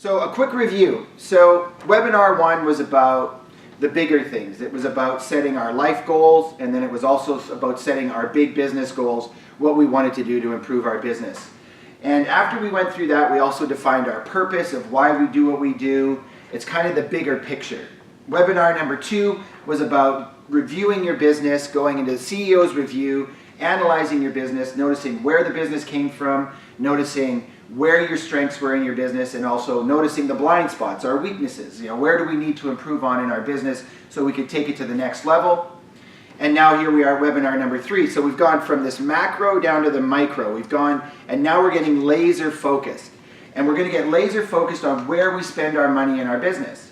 So a quick review. So webinar 1 was about the bigger things. It was about setting our life goals, and then it was also about setting our big business goals, what we wanted to do to improve our business. And after we went through that, we also defined our purpose of why we do what we do. It's kind of the bigger picture. Webinar number 2 was about reviewing your business, going into the CEO's review, analyzing your business, noticing where the business came from, noticing where your strengths were in your business, and also noticing the blind spots, our weaknesses. Where do we need to improve on in our business so we can take it to the next level? And now here we are, webinar number 3. So we've gone from this macro down to the micro. And now we're getting laser focused. And we're going to get laser focused on where we spend our money in our business.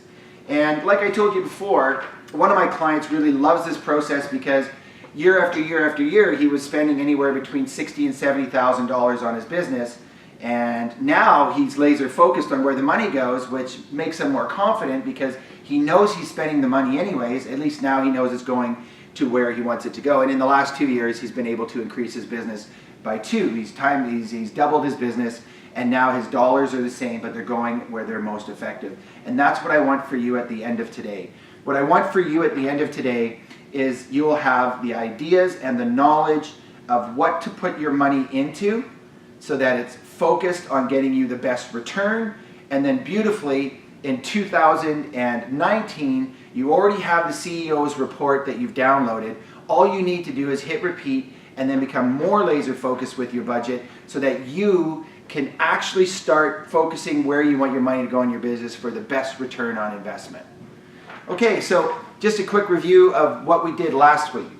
And like I told you before, one of my clients really loves this process because year after year after year, he was spending anywhere between $60,000 and $70,000 on his business. And now he's laser focused on where the money goes, which makes him more confident because he knows he's spending the money anyways. At least now he knows it's going to where he wants it to go. And in the last 2 years, he's been able to increase his business by 2. He's doubled his business, and now his dollars are the same, but they're going where they're most effective. And that's what I want for you at the end of today. What I want for you at the end of today is you will have the ideas and the knowledge of what to put your money into so that it's focused on getting you the best return. And then beautifully, in 2019, you already have the CEO's report that you've downloaded. All you need to do is hit repeat and then become more laser focused with your budget so that you can actually start focusing where you want your money to go in your business for the best return on investment. Okay, so just a quick review of what we did last week.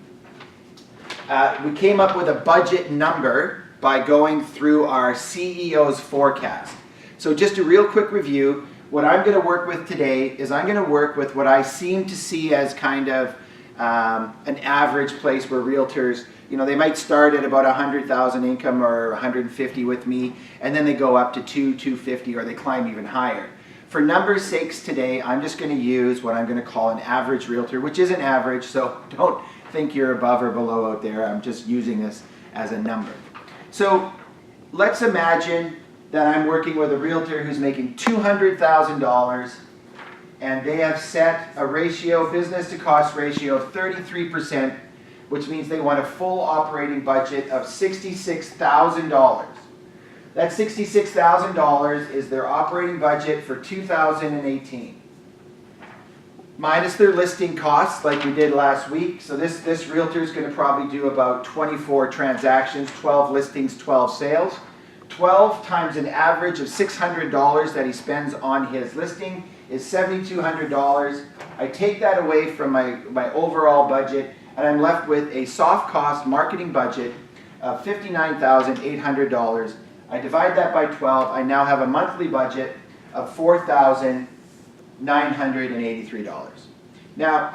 We came up with a budget number by going through our CEO's forecast. So just a real quick review. What I'm going to work with today is I'm going to work with what I seem to see as kind of an average place where realtors, they might start at about 100,000 income or 150 with me, and then they go up to 250, or they climb even higher. For numbers' sakes today, I'm just going to use what I'm going to call an average realtor, which isn't average, so don't think you're above or below out there. I'm just using this as a number. So let's imagine that I'm working with a realtor who's making $200,000, and they have set a ratio, business to cost ratio of 33%, which means they want a full operating budget of $66,000. That $66,000 is their operating budget for 2018. Minus their listing costs like we did last week. So this realtor is going to probably do about 24 transactions, 12 listings, 12 sales. 12 times an average of $600 that he spends on his listing is $7,200. I take that away from my overall budget, and I'm left with a soft cost marketing budget of $59,800. I divide that by 12. I now have a monthly budget of $4,983. Now,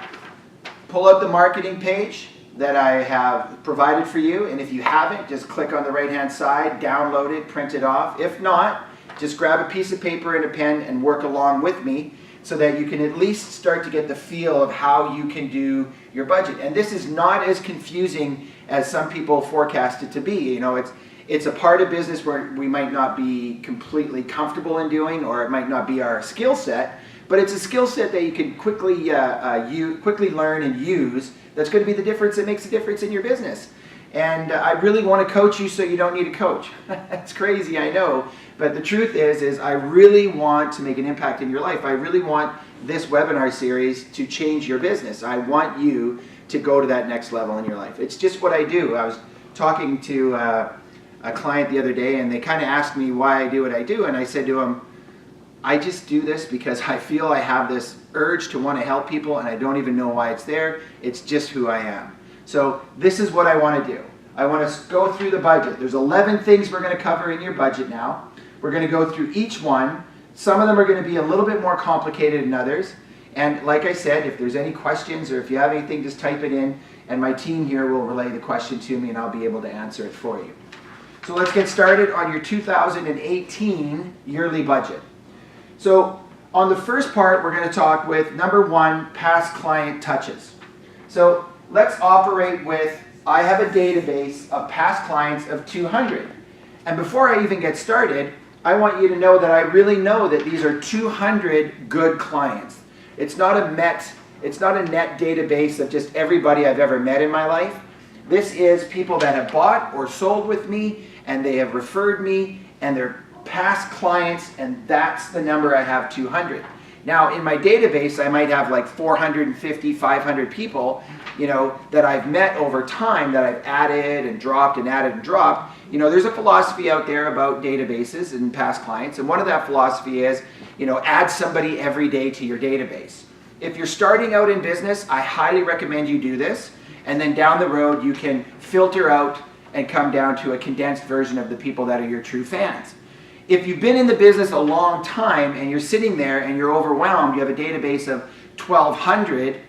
pull out the marketing page that I have provided for you, and if you haven't, just click on the right-hand side, download it, print it off. If not, just grab a piece of paper and a pen and work along with me so that you can at least start to get the feel of how you can do your budget. And this is not as confusing as some people forecast it to be. It's a part of business where we might not be completely comfortable in doing, or it might not be our skill set, but it's a skill set that you can quickly learn and use. That's going to be the difference that makes a difference in your business. And I really want to coach you so you don't need a coach. That's crazy, I know. But the truth is I really want to make an impact in your life. I really want this webinar series to change your business. I want you to go to that next level in your life. It's just what I do. I was talking to a client the other day, and they kind of asked me why I do what I do. And I said to them, I just do this because I feel I have this urge to want to help people, and I don't even know why it's there. It's just who I am. So this is what I want to do. I want to go through the budget. There's 11 things we're going to cover in your budget now. We're going to go through each one. Some of them are going to be a little bit more complicated than others. And like I said, if there's any questions or if you have anything, just type it in, and my team here will relay the question to me, and I'll be able to answer it for you. So let's get started on your 2018 yearly budget. So on the first part, we're going to talk with number 1, past client touches. So let's operate with, I have a database of past clients of 200. And before I even get started, I want you to know that I really know that these are 200 good clients. It's not a net database of just everybody I've ever met in my life. This is people that have bought or sold with me, and they have referred me, and they're past clients, and that's the number I have, 200. Now, in my database, I might have like 450, 500 people, that I've met over time that I've added and dropped and added and dropped. There's a philosophy out there about databases and past clients, and one of that philosophy is, add somebody every day to your database. If you're starting out in business, I highly recommend you do this, and then down the road, you can filter out and come down to a condensed version of the people that are your true fans. If you've been in the business a long time and you're sitting there and you're overwhelmed, you have a database of 1,200,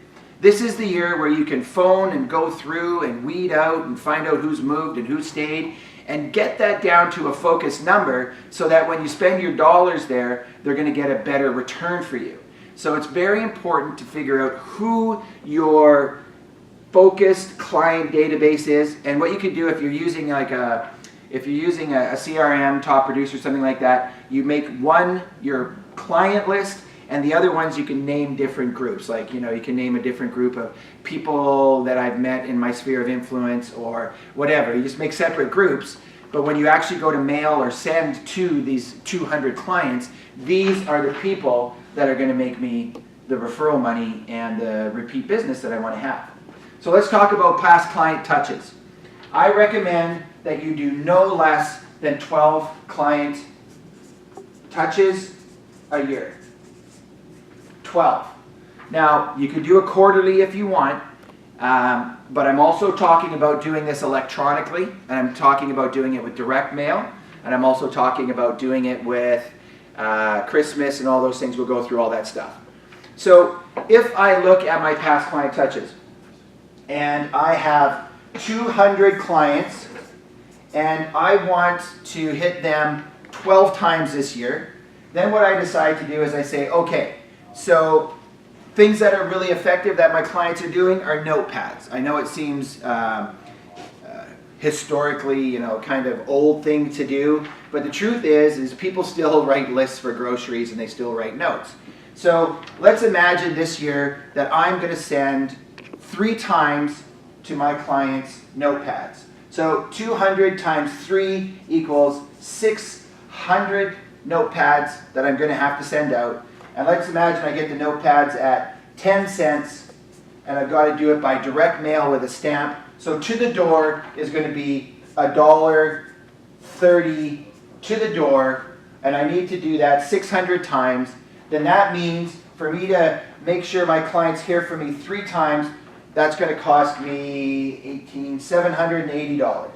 this is the year where you can phone and go through and weed out and find out who's moved and who stayed and get that down to a focused number so that when you spend your dollars there, they're going to get a better return for you. So it's very important to figure out who your focused client database is, and what you can do if you're using a CRM, Top Producer, something like that, you make one your client list, and the other ones you can name different groups. Like, you can name a different group of people that I've met in my sphere of influence or whatever. You just make separate groups, but when you actually go to mail or send to these 200 clients, these are the people that are going to make me the referral money and the repeat business that I want to have. So let's talk about past client touches. I recommend that you do no less than 12 client touches a year. 12. Now, you can do it quarterly if you want, but I'm also talking about doing this electronically, and I'm talking about doing it with direct mail, and I'm also talking about doing it with Christmas and all those things. We'll go through all that stuff. So if I look at my past client touches, and I have 200 clients, and I want to hit them 12 times this year, then what I decide to do is I say, okay, so things that are really effective that my clients are doing are notepads. I know it seems historically, kind of old thing to do, but the truth is people still write lists for groceries and they still write notes. So let's imagine this year that I'm going to send 3 times to my clients notepads. So 200 times 3 equals 600 notepads that I'm going to have to send out. And let's imagine I get the notepads at 10 cents, and I've got to do it by direct mail with a stamp. So to the door is going to be $1.30 to the door, and I need to do that 600 times. Then that means for me to make sure my clients hear from me 3 times, that's going to cost me $780.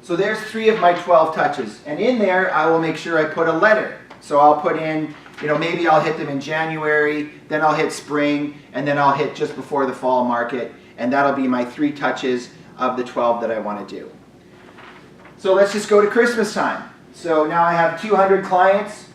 So there's 3 of my 12 touches. And in there, I will make sure I put a letter. So I'll put in, maybe I'll hit them in January, then I'll hit spring, and then I'll hit just before the fall market. And that'll be my 3 touches of the 12 that I want to do. So let's just go to Christmas time. So now I have 200 clients.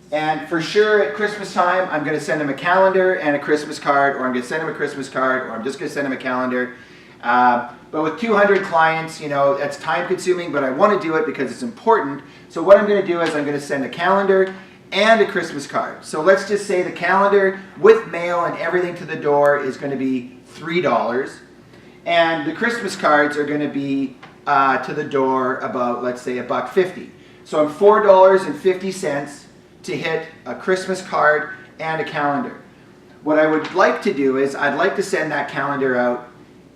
And for sure at Christmas time, I'm going to send them a calendar and a Christmas card, or I'm going to send them a Christmas card, or I'm just going to send them a calendar. But with 200 clients, that's time consuming, but I want to do it because it's important. So what I'm going to do is I'm going to send a calendar and a Christmas card. So let's just say the calendar with mail and everything to the door is going to be $3. And the Christmas cards are going to be to the door about, let's say, $1.50. So I'm $4.50 to hit a Christmas card and a calendar. What I would like to do is I'd like to send that calendar out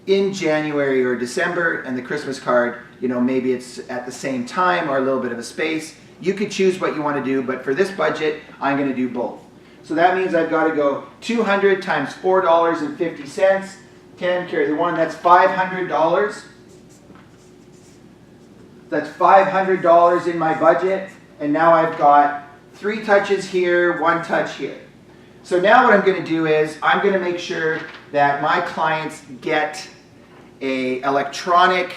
in January or December, and the Christmas card, maybe it's at the same time or a little bit of a space. You could choose what you want to do, but for this budget, I'm going to do both. So that means I've got to go 200 times $4.50, 10 carry the 1, that's $500. That's $500 in my budget, and now I've got 3 touches here, 1 touch here. So now what I'm going to do is I'm going to make sure that my clients get a electronic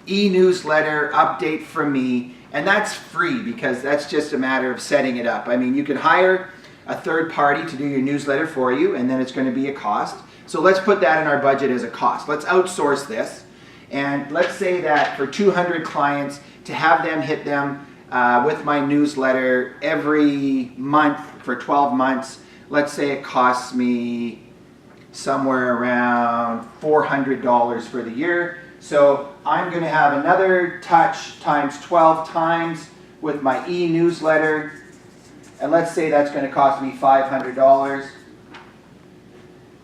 e-newsletter update from me, and that's free because that's just a matter of setting it up. I mean, you can hire a third party to do your newsletter for you, and then it's going to be a cost. So let's put that in our budget as a cost. Let's outsource this, and let's say that for 200 clients, to have them hit them with my newsletter every month for 12 months. Let's say it costs me somewhere around $400 for the year. So I'm going to have another touch times 12 times with my e-newsletter. And let's say that's going to cost me $500.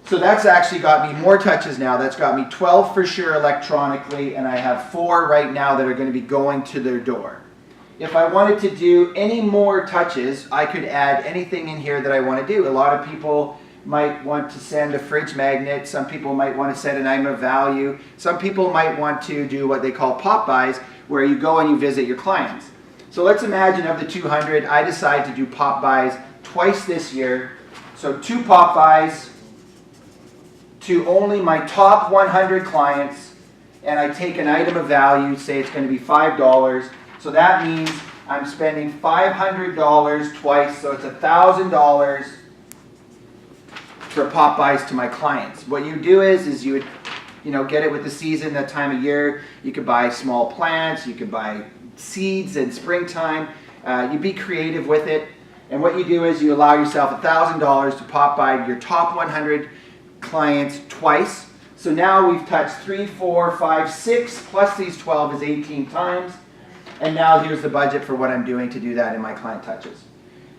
So that's actually got me more touches now. That's got me 12 for sure electronically, and I have 4 right now that are going to be going to their door. If I wanted to do any more touches, I could add anything in here that I want to do. A lot of people might want to send a fridge magnet. Some people might want to send an item of value. Some people might want to do what they call pop buys, where you go and you visit your clients. So let's imagine of the 200, I decide to do pop buys twice this year. So 2 pop buys to only my top 100 clients, and I take an item of value, say it's going to be $5. So that means I'm spending $500 twice, so it's $1,000 for pop buys to my clients. What you do is you would, get it with the season, that time of year. You could buy small plants, you could buy seeds in springtime. You be creative with it, and what you do is you allow yourself $1,000 to pop by your top 100 clients twice. So now we've touched 3, 4, 5, 6 plus these 12 is 18 times. And now here's the budget for what I'm doing to do that in my client touches.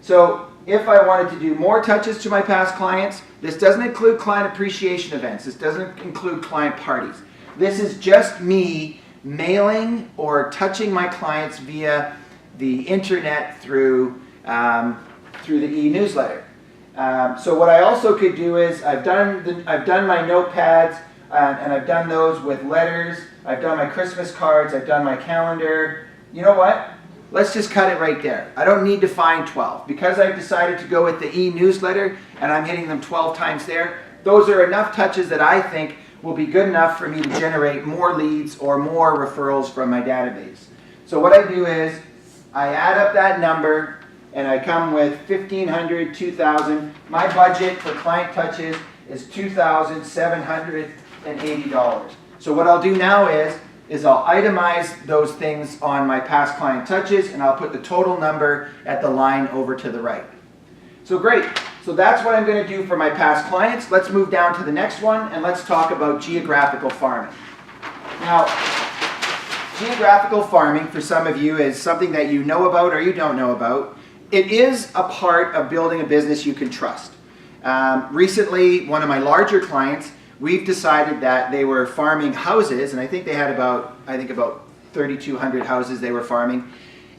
So if I wanted to do more touches to my past clients, this doesn't include client appreciation events. This doesn't include client parties. This is just me mailing or touching my clients via the internet through the e-newsletter. So what I also could do is I've done my notepads, and I've done those with letters. I've done my Christmas cards. I've done my calendar. You know what? Let's just cut it right there. I don't need to find 12. Because I've decided to go with the e-newsletter and I'm hitting them 12 times there, those are enough touches that I think will be good enough for me to generate more leads or more referrals from my database. So what I do is I add up that number and I come with 1,500, 2,000. My budget for client touches is $2,780. So what I'll do now is I'll itemize those things on my past client touches, and I'll put the total number at the line over to the right. So great. So that's what I'm going to do for my past clients. Let's move down to the next one, and let's talk about geographical farming. Now, geographical farming, for some of you, is something that you know about or you don't know about. It is a part of building a business you can trust. Recently, one of my larger clients, we've decided that they were farming houses, and I think they had about 3,200 houses they were farming.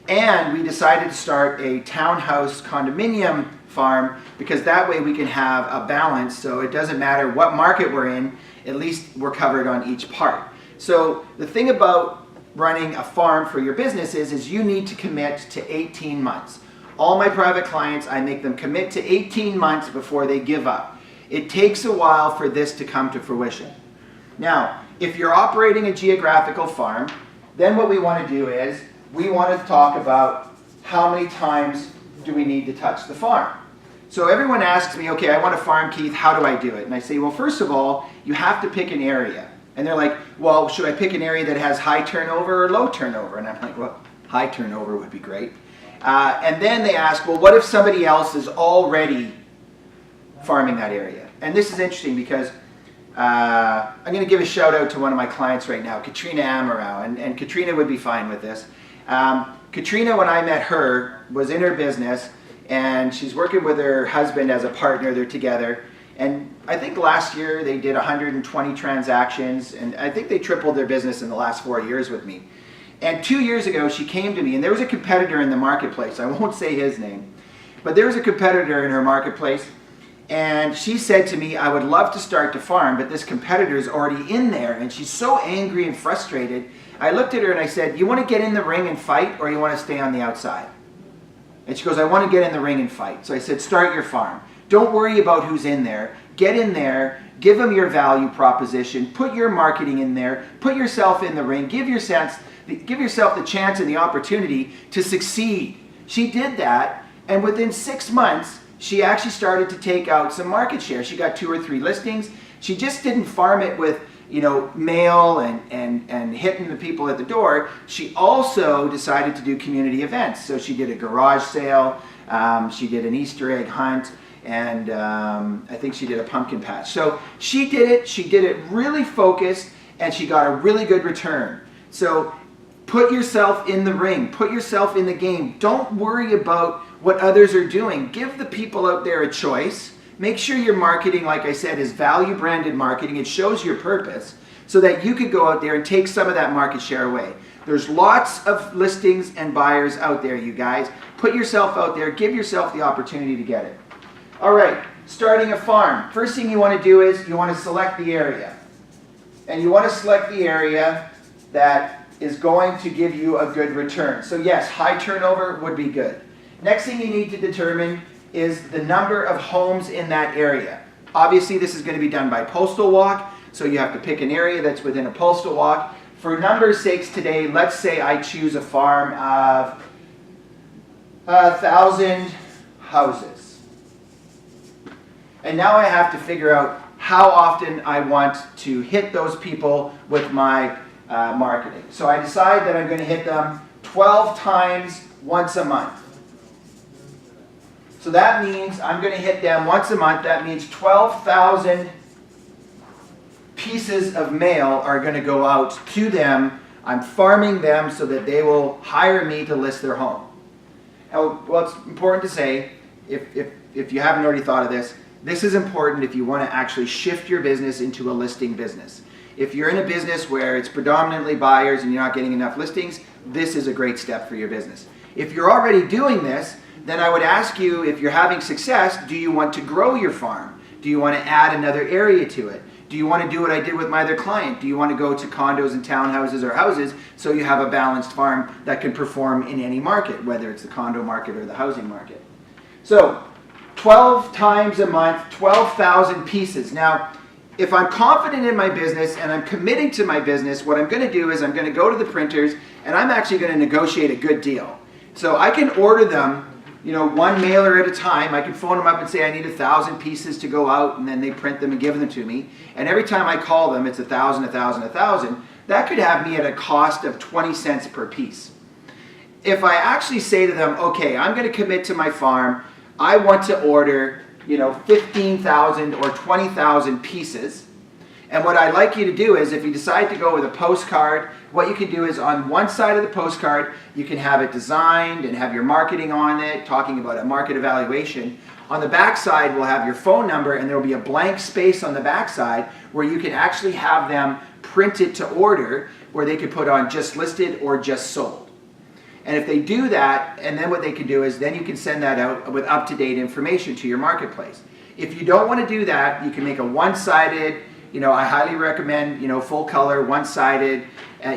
And we decided to start a townhouse condominium farm, because that way we can have a balance, so it doesn't matter what market we're in, at least we're covered on each part. So the thing about running a farm for your business is you need to commit to 18 months. All my private clients, I make them commit to 18 months before they give up. It takes a while for this to come to fruition. Now, if you're operating a geographical farm, then what we want to do is we want to talk about how many times do we need to touch the farm. So everyone asks me, okay, I want to farm, Keith, how do I do it? And I say, well, first of all, you have to pick an area. And they're like, well, should I pick an area that has high turnover or low turnover? And I'm like, well, high turnover would be great. And then they ask, well, what if somebody else is already farming that area? And this is interesting because I'm going to give a shout out to one of my clients right now, Katrina Amorau, and Katrina would be fine with this. Katrina, when I met her, was in her business, and she's working with her husband as a partner. They're together, and I think last year they did 120 transactions, and I think they tripled their business in the last 4 years with me. And 2 years ago, she came to me, and there was a competitor in the marketplace. I won't say his name, but there was a competitor in her marketplace, and she said to me, I would love to start to farm, but this competitor is already in there, and she's so angry and frustrated. I looked at her and I said, you want to get in the ring and fight, or you want to stay on the outside? And she goes, I want to get in the ring and fight. So I said, start your farm. Don't worry about who's in there. Get in there, give them your value proposition, put your marketing in there, put yourself in the ring, give yourself the chance and the opportunity to succeed. She did that, and within 6 months, she actually started to take out some market share. She got 2 or 3 listings. She just didn't farm it with, mail and hitting the people at the door, she also decided to do community events. So she did a garage sale, she did an Easter egg hunt, and I think she did a pumpkin patch. So she did it really focused, and she got a really good return. So put yourself in the ring, put yourself in the game. Don't worry about what others are doing. Give the people out there a choice. Make sure your marketing, like I said, is value branded marketing. It shows your purpose so that you could go out there and take some of that market share away. There's lots of listings and buyers out there, you guys. Put yourself out there, give yourself the opportunity to get it. All right, starting a farm. First thing you want to do is you want to select the area. And you want to select the area that is going to give you a good return. So yes, high turnover would be good. Next thing you need to determine is the number of homes in that area. Obviously, this is going to be done by postal walk, so you have to pick an area that's within a postal walk. For numbers' sakes today, let's say I choose a farm of 1,000 houses. And now I have to figure out how often I want to hit those people with my marketing. So I decide that I'm going to hit them 12 times once a month. So that means I'm going to hit them once a month. That means 12,000 pieces of mail are going to go out to them. I'm farming them so that they will hire me to list their home. Now, well, it's important to say, if you haven't already thought of this, this is important if you want to actually shift your business into a listing business. If you're in a business where it's predominantly buyers and you're not getting enough listings, this is a great step for your business. If you're already doing this, then I would ask you, if you're having success, do you want to grow your farm? Do you want to add another area to it? Do you want to do what I did with my other client? Do you want to go to condos and townhouses or houses so you have a balanced farm that can perform in any market, whether it's the condo market or the housing market? So 12 times a month, 12,000 pieces. Now, if I'm confident in my business and I'm committing to my business, what I'm going to do is I'm going to go to the printers and I'm actually going to negotiate a good deal. So I can order them, one mailer at a time. I can phone them up and say I need 1,000 pieces to go out, and then they print them and give them to me. And every time I call them, it's 1,000, 1,000, 1,000. That could have me at a cost of 20 cents per piece. If I actually say to them, okay, I'm going to commit to my farm, I want to order 15,000 or 20,000 pieces. And what I'd like you to do is, if you decide to go with a postcard, what you can do is on one side of the postcard, you can have it designed and have your marketing on it, talking about a market evaluation. On the back side, we'll have your phone number, and there will be a blank space on the back side where you can actually have them print it to order, where they could put on just listed or just sold. And if they do that, and then what they can do is then you can send that out with up-to-date information to your marketplace. If you don't want to do that, you can make a one-sided, I highly recommend, full color, one-sided,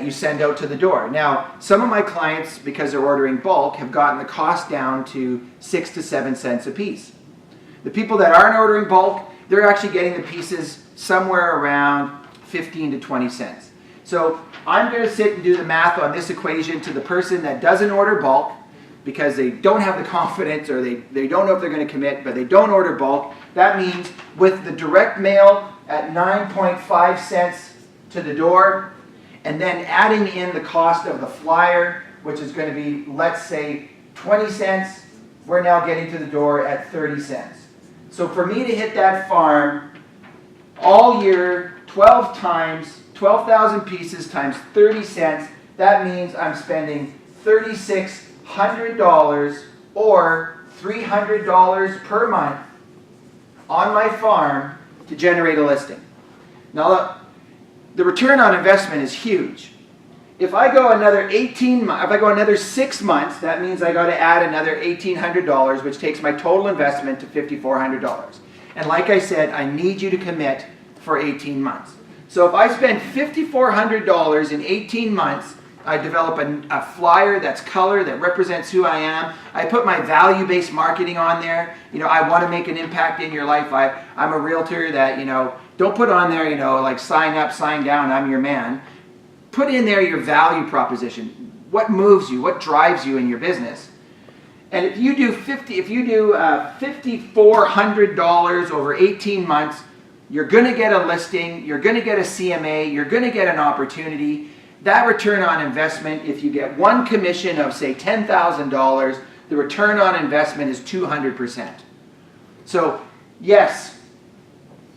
you send out to the door. Now, some of my clients, because they're ordering bulk, have gotten the cost down to 6 to 7 cents a piece. The people that aren't ordering bulk, they're actually getting the pieces somewhere around 15 to 20 cents. So I'm going to sit and do the math on this equation to the person that doesn't order bulk because they don't have the confidence, or they don't know if they're going to commit, but they don't order bulk. That means with the direct mail at 9.5 cents to the door, and then adding in the cost of the flyer, which is going to be, let's say, 20 cents, we're now getting to the door at 30 cents. So for me to hit that farm all year, 12 times, 12,000 pieces times 30 cents, that means I'm spending $3,600 or $300 per month on my farm to generate a listing. Now look, the return on investment is huge. If I go another 6 months, that means I got to add another $1,800, which takes my total investment to $5,400. And like I said, I need you to commit for 18 months. So if I spend $5,400 in 18 months, I develop a flyer that's color, that represents who I am. I put my value-based marketing on there. I want to make an impact in your life. I'm a realtor that, don't put on there, like sign up, sign down, I'm your man. Put in there your value proposition. What moves you? What drives you in your business? And if you do $5,400 over 18 months, you're going to get a listing, you're going to get a CMA, you're going to get an opportunity. That return on investment, if you get one commission of say $10,000, the return on investment is 200%. So yes,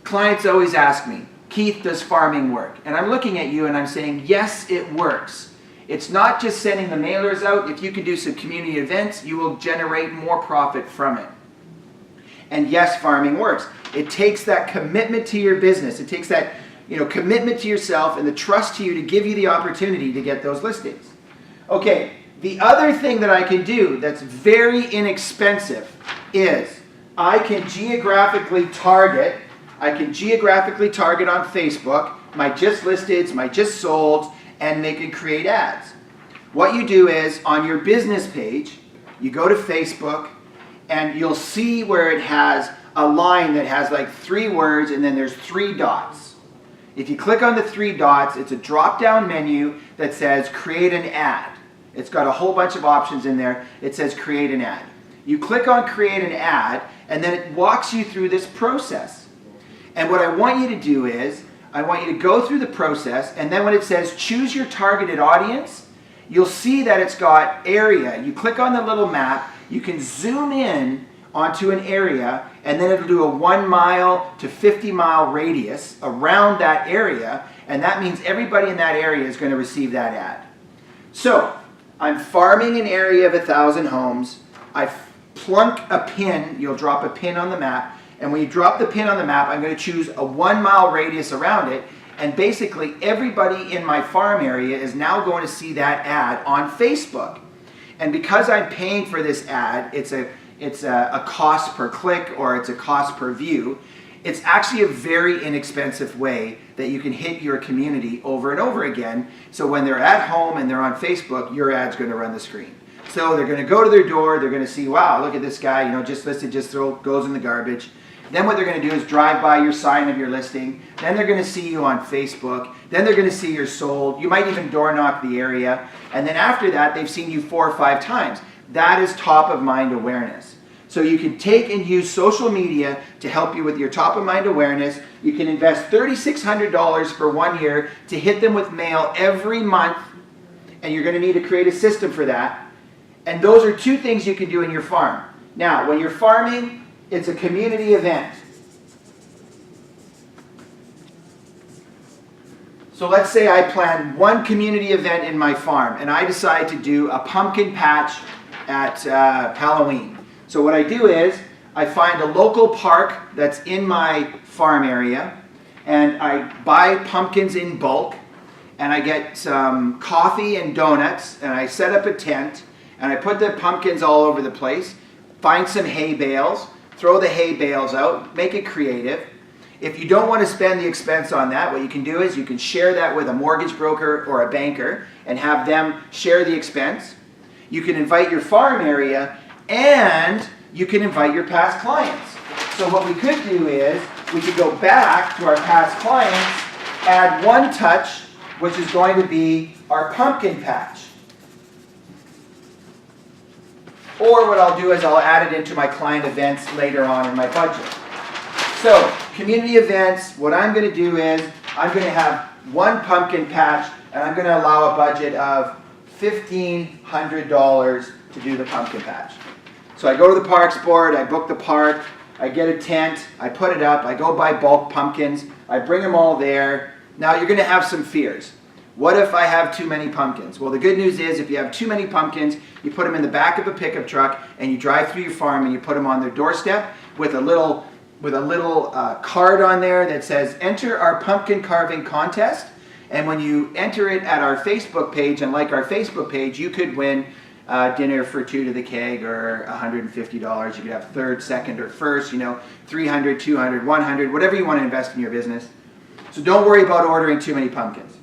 clients always ask me, Keith, does farming work? And I'm looking at you and I'm saying, yes, it works. It's not just sending the mailers out. If you can do some community events, you will generate more profit from it. And yes, farming works. It takes that commitment to your business. It takes that commitment to yourself and the trust to you to give you the opportunity to get those listings. Okay, the other thing that I can do that's very inexpensive is I can geographically target on Facebook my just listeds, my just solds, and they can create ads. What you do is on your business page, you go to Facebook and you'll see where it has a line that has like 3 words and then there's 3 dots. If you click on the 3 dots, it's a drop-down menu that says create an ad. It's got a whole bunch of options in there. It says create an ad. You click on create an ad and then it walks you through this process. And what I want you to do is, I want you to go through the process, and then when it says choose your targeted audience, you'll see that it's got area. You click on the little map, you can zoom in onto an area, and then it'll do a 1 mile to 50 mile radius around that area, and that means everybody in that area is going to receive that ad. So, I'm farming an area of 1,000 homes. I plunk a pin, you'll drop a pin on the map, and when you drop the pin on the map, I'm going to choose a 1 mile radius around it, and basically everybody in my farm area is now going to see that ad on Facebook. And because I'm paying for this ad, it's a cost per click or it's a cost per view. It's actually a very inexpensive way that you can hit your community over and over again. So when they're at home and they're on Facebook, your ad's going to run the screen. So they're going to go to their door, they're going to see, wow, look at this guy, just listed, goes in the garbage. Then what they're going to do is drive by your sign of your listing. Then they're going to see you on Facebook. Then they're going to see you're sold. You might even door knock the area. And then after that, they've seen you 4 or 5 times. That is top of mind awareness. So you can take and use social media to help you with your top of mind awareness. You can invest $3,600 for 1 year to hit them with mail every month. And you're going to need to create a system for that. And those are 2 things you can do in your farm. Now, when you're farming, it's a community event. So let's say I plan one community event in my farm and I decide to do a pumpkin patch at Halloween. So what I do is I find a local park that's in my farm area and I buy pumpkins in bulk and I get some coffee and donuts and I set up a tent and I put the pumpkins all over the place, find some hay bales, throw the hay bales out, make it creative. If you don't want to spend the expense on that, what you can do is you can share that with a mortgage broker or a banker and have them share the expense. You can invite your farm area and you can invite your past clients. So what we could do is we could go back to our past clients, add one touch, which is going to be our pumpkin patch. Or what I'll do is I'll add it into my client events later on in my budget. So, community events, what I'm going to do is I'm going to have one pumpkin patch and I'm going to allow a budget of $1,500 to do the pumpkin patch. So I go to the Parks Board, I book the park, I get a tent, I put it up, I go buy bulk pumpkins, I bring them all there. Now you're going to have some fears. What if I have too many pumpkins? Well, the good news is if you have too many pumpkins, you put them in the back of a pickup truck and you drive through your farm and you put them on their doorstep with a little card on there that says, enter our pumpkin carving contest. And when you enter it at our Facebook page and like our Facebook page, you could win dinner for 2 to the keg or $150. You could have third, second, or first, $300, $200, $100, whatever you want to invest in your business. So don't worry about ordering too many pumpkins.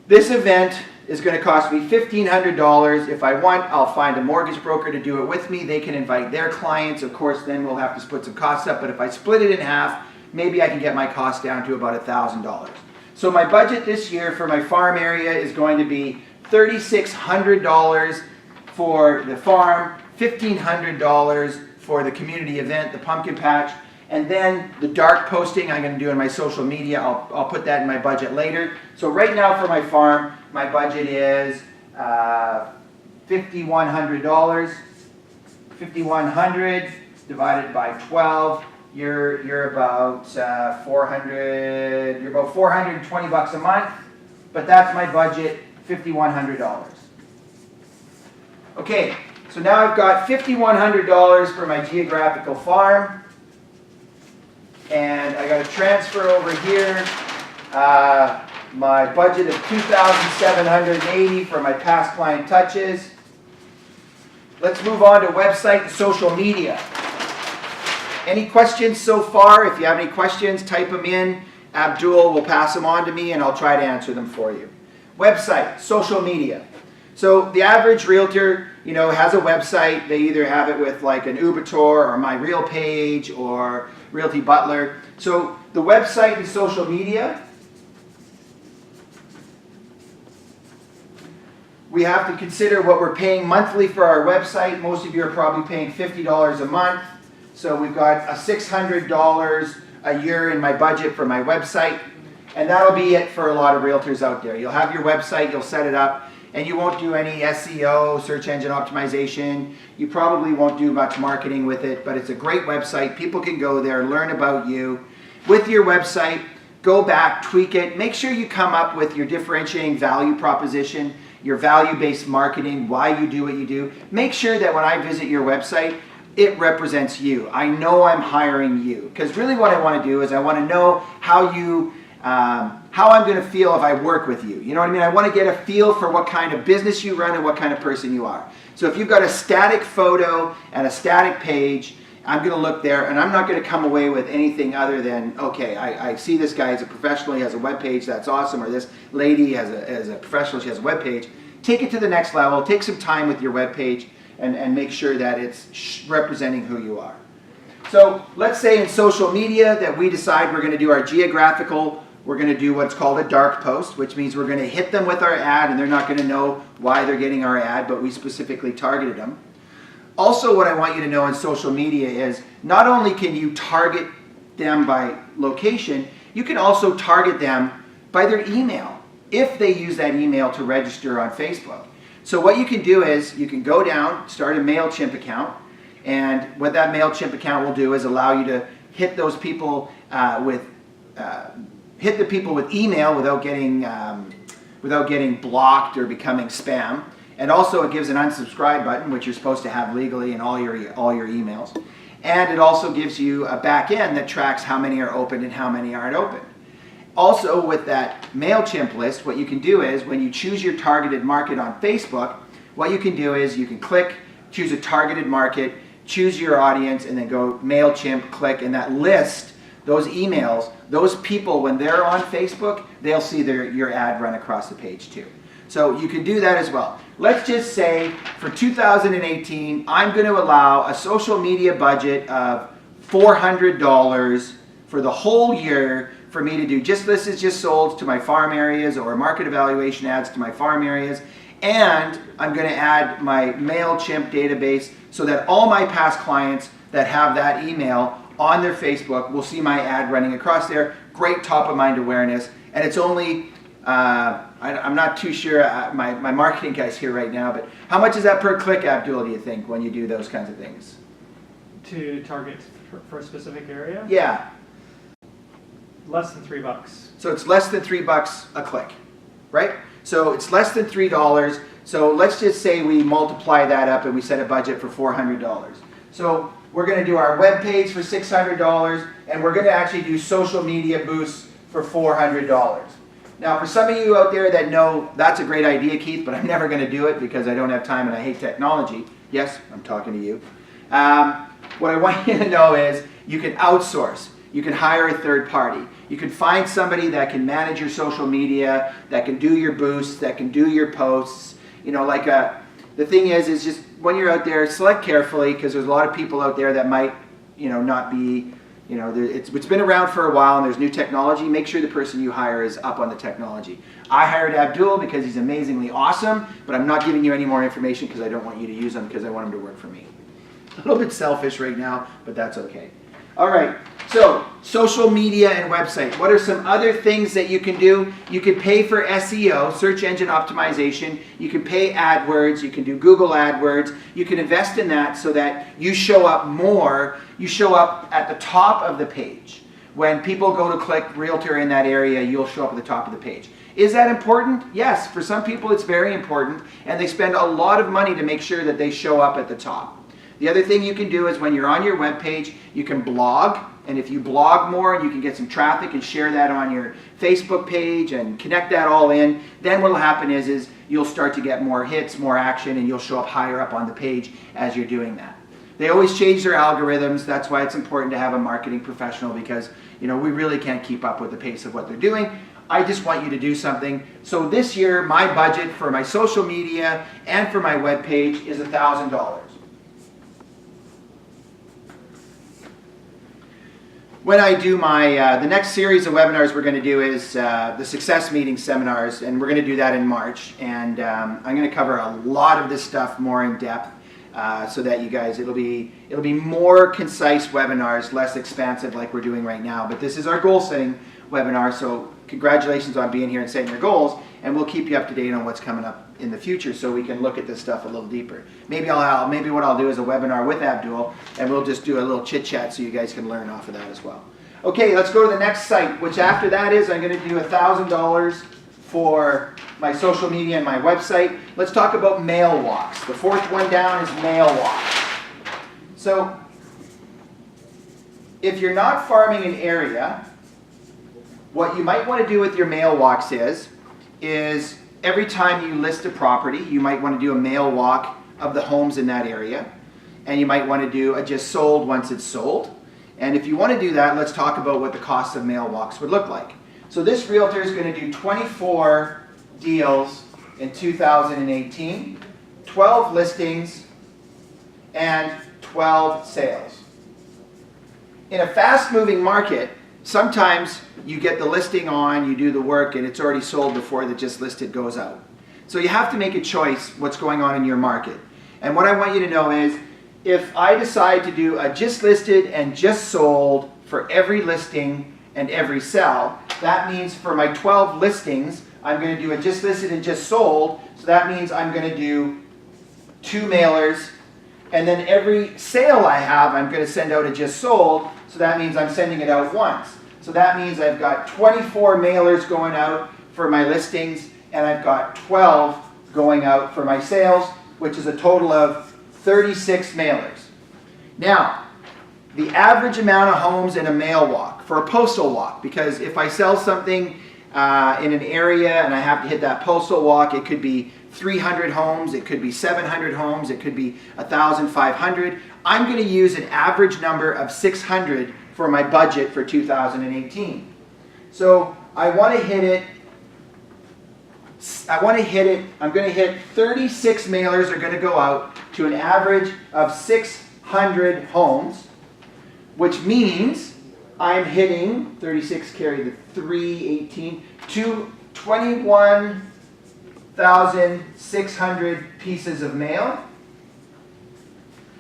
This event is going to cost me $1,500. If I want, I'll find a mortgage broker to do it with me. They can invite their clients. Of course, then we'll have to split some costs up. But if I split it in half, maybe I can get my cost down to about $1,000. So my budget this year for my farm area is going to be $3,600 for the farm, $1,500 for the community event, the pumpkin patch, And then the dark posting I'm going to do in my social media, I'll put that in my budget later. So right now for my farm, my budget is $5,100. 5,100 divided by 12. You're about 400. You're about 420 bucks a month. But that's my budget, $5,100. Okay, so now I've got $5,100 for my geographical farm. And I got to transfer over here my budget of $2,780 for my past client touches. Let's move on to website and social media. Any questions so far? If you have any questions, type them in. Abdul will pass them on to me and I'll try to answer them for you. Website, social media. So the average realtor, has a website. They either have it with like an Ubertor or My Real Page or Realty Butler. So the website and social media, we have to consider what we're paying monthly for our website. Most of you are probably paying $50 a month. So we've got a $600 a year in my budget for my website. And that'll be it for a lot of realtors out there. You'll have your website, you'll set it up, and you won't do any SEO, search engine optimization. You probably won't do much marketing with it, but it's a great website. People can go there, learn about you. With your website, go back, tweak it. Make sure you come up with your differentiating value proposition, your value-based marketing, why you do what you do. Make sure that when I visit your website, it represents you. I know I'm hiring you. Because really what I want to do is I want to know how I'm going to feel if I work with you. You know what I mean? I want to get a feel for what kind of business you run and what kind of person you are. So if you've got a static photo and a static page, I'm going to look there and I'm not going to come away with anything other than, okay, I see this guy as a professional, he has a web page, that's awesome, or this lady as a professional, she has a web page. Take it to the next level, take some time with your web page and make sure that it's representing who you are. So let's say in social media that we decide we're going to do our geographical. We're going to do what's called a dark post, which means we're going to hit them with our ad and they're not going to know why they're getting our ad, but we specifically targeted them. Also, what I want you to know in social media is not only can you target them by location, you can also target them by their email if they use that email to register on Facebook. So what you can do is you can go down, start a MailChimp account, and what that MailChimp account will do is allow you to hit those people hit the people with email without getting blocked or becoming spam. And also it gives an unsubscribe button, which you're supposed to have legally in all your emails. And it also gives you a back end that tracks how many are open and how many aren't open. Also with that MailChimp list, what you can do is when you choose your targeted market on Facebook, what you can do is you can click, choose a targeted market, choose your audience, and then go MailChimp, click, and that list, those emails, those people, when they're on Facebook, they'll see your ad run across the page too. So you can do that as well. Let's just say for 2018, I'm going to allow a social media budget of $400 for the whole year for me to do. This is just sold to my farm areas or market evaluation ads to my farm areas. And I'm going to add my MailChimp database so that all my past clients that have that email on their Facebook will see my ad running across there. Great top of mind awareness. And it's only, I'm not too sure, my marketing guy's here right now, but how much is that per click, Abdul, do you think, when you do those kinds of things? To target for a specific area? Yeah. Less than $3. So it's less than $3 a click, right? So it's less than $3. So let's just say we multiply that up and we set a budget for $400. So we're going to do our web page for $600 and we're going to actually do social media boosts for $400. Now for some of you out there that know that's a great idea, Keith, but I'm never going to do it because I don't have time and I hate technology. Yes, I'm talking to you. What I want you to know is you can outsource. You can hire a third party. You can find somebody that can manage your social media, that can do your boosts, that can do your posts. You know, like the thing is just when you're out there, select carefully because there's a lot of people out there that might, not be, it's been around for a while and there's new technology. Make sure the person you hire is up on the technology. I hired Abdul because he's amazingly awesome, but I'm not giving you any more information because I don't want you to use him because I want him to work for me. A little bit selfish right now, but that's okay. All right, So, social media and website. What are some other things that you can do? You can pay for SEO, search engine optimization. You can pay AdWords. You can do Google AdWords. You can invest in that so that you show up more. You show up at the top of the page. When people go to click Realtor in that area, you'll show up at the top of the page. Is that important? Yes. For some people, it's very important, and they spend a lot of money to make sure that they show up at the top. The other thing you can do is when you're on your web page, you can blog. And if you blog more and you can get some traffic and share that on your Facebook page and connect that all in, then what will happen is you'll start to get more hits, more action, and you'll show up higher up on the page as you're doing that. They always change their algorithms. That's why it's important to have a marketing professional, because we really can't keep up with the pace of what they're doing. I just want you to do something. So this year, my budget for my social media and for my web page is $1,000. When I do the next series of webinars we're going to do is the Success Meeting seminars, and we're going to do that in March. And I'm going to cover a lot of this stuff more in depth so that you guys, it'll be more concise webinars, less expansive like we're doing right now. But this is our goal setting webinar, so congratulations on being here and setting your goals, and we'll keep you up to date on what's coming up in the future so we can look at this stuff a little deeper. Maybe what I'll do is a webinar with Abdul, and we'll just do a little chit chat so you guys can learn off of that as well. Okay, let's go to the next site, which after that is I'm going to do $1,000 for my social media and my website. Let's talk about mail walks. The fourth one down is mail walks. So if you're not farming an area, what you might want to do with your mail walks is every time you list a property, you might want to do a mail walk of the homes in that area. And you might want to do a just sold once it's sold. And if you want to do that, let's talk about what the cost of mail walks would look like. So this realtor is going to do 24 deals in 2018, 12 listings, and 12 sales. In a fast-moving market, sometimes you get the listing on, you do the work, and it's already sold before the just listed goes out. So you have to make a choice what's going on in your market. And what I want you to know is, if I decide to do a just listed and just sold for every listing and every sell, that means for my 12 listings, I'm going to do a just listed and just sold. So that means I'm going to do 2 mailers. And then every sale I have, I'm going to send out a just sold. So that means I'm sending it out once. So that means I've got 24 mailers going out for my listings, and I've got 12 going out for my sales, which is a total of 36 mailers. Now, the average amount of homes in a mail walk, for a postal walk, because if I sell something in an area and I have to hit that postal walk, it could be 300 homes, it could be 700 homes, it could be 1,500. I'm going to use an average number of 600 for my budget for 2018. So I want to hit it. I'm going to hit 36 mailers are going to go out to an average of 600 homes, which means I'm hitting 36 carry the 318 to 21,600 pieces of mail.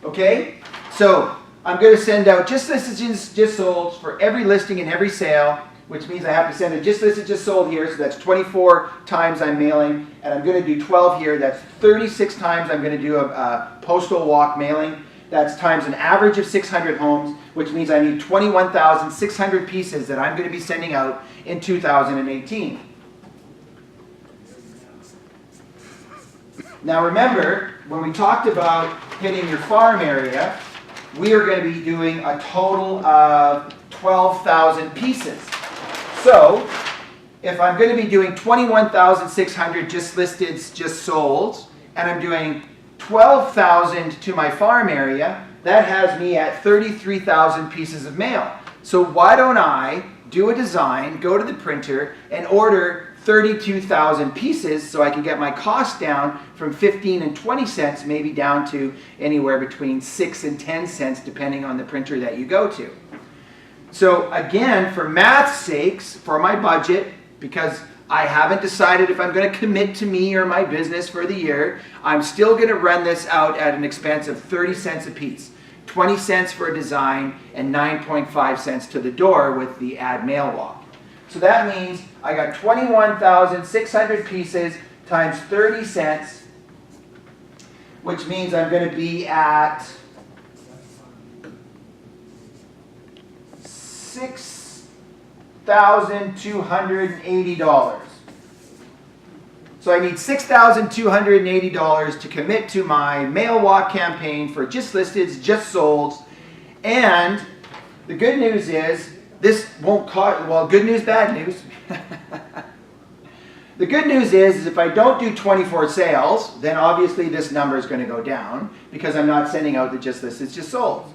Okay, so I'm going to send out just listed, just sold for every listing and every sale, which means I have to send a just listed, just sold here, so that's 24 times I'm mailing, and I'm going to do 12 here. That's 36 times I'm going to do a postal walk mailing. That's times an average of 600 homes, which means I need 21,600 pieces that I'm going to be sending out in 2018. Now remember, when we talked about hitting your farm area, we are going to be doing a total of 12,000 pieces. So, if I'm going to be doing 21,600 just listed, just sold, and I'm doing 12,000 to my farm area, that has me at 33,000 pieces of mail. So why don't I do a design, go to the printer, and order 32,000 pieces so I can get my cost down from 15 and 20 cents, maybe down to anywhere between 6 and 10 cents, depending on the printer that you go to. So again, for math's sakes, for my budget, because I haven't decided if I'm going to commit to me or my business for the year, I'm still going to run this out at an expense of 30 cents a piece. 20 cents for a design, and 9.5 cents to the door with the add mail walk. So that means I got 21,600 pieces times 30 cents, which means I'm going to be at $6,280. So I need $6,280 to commit to my mail walk campaign for just listeds, just solds. And the good news is this won't cost, well, good news, bad news. The good news is if I don't do 24 sales, then obviously this number is going to go down because I'm not sending out the just listeds, just solds.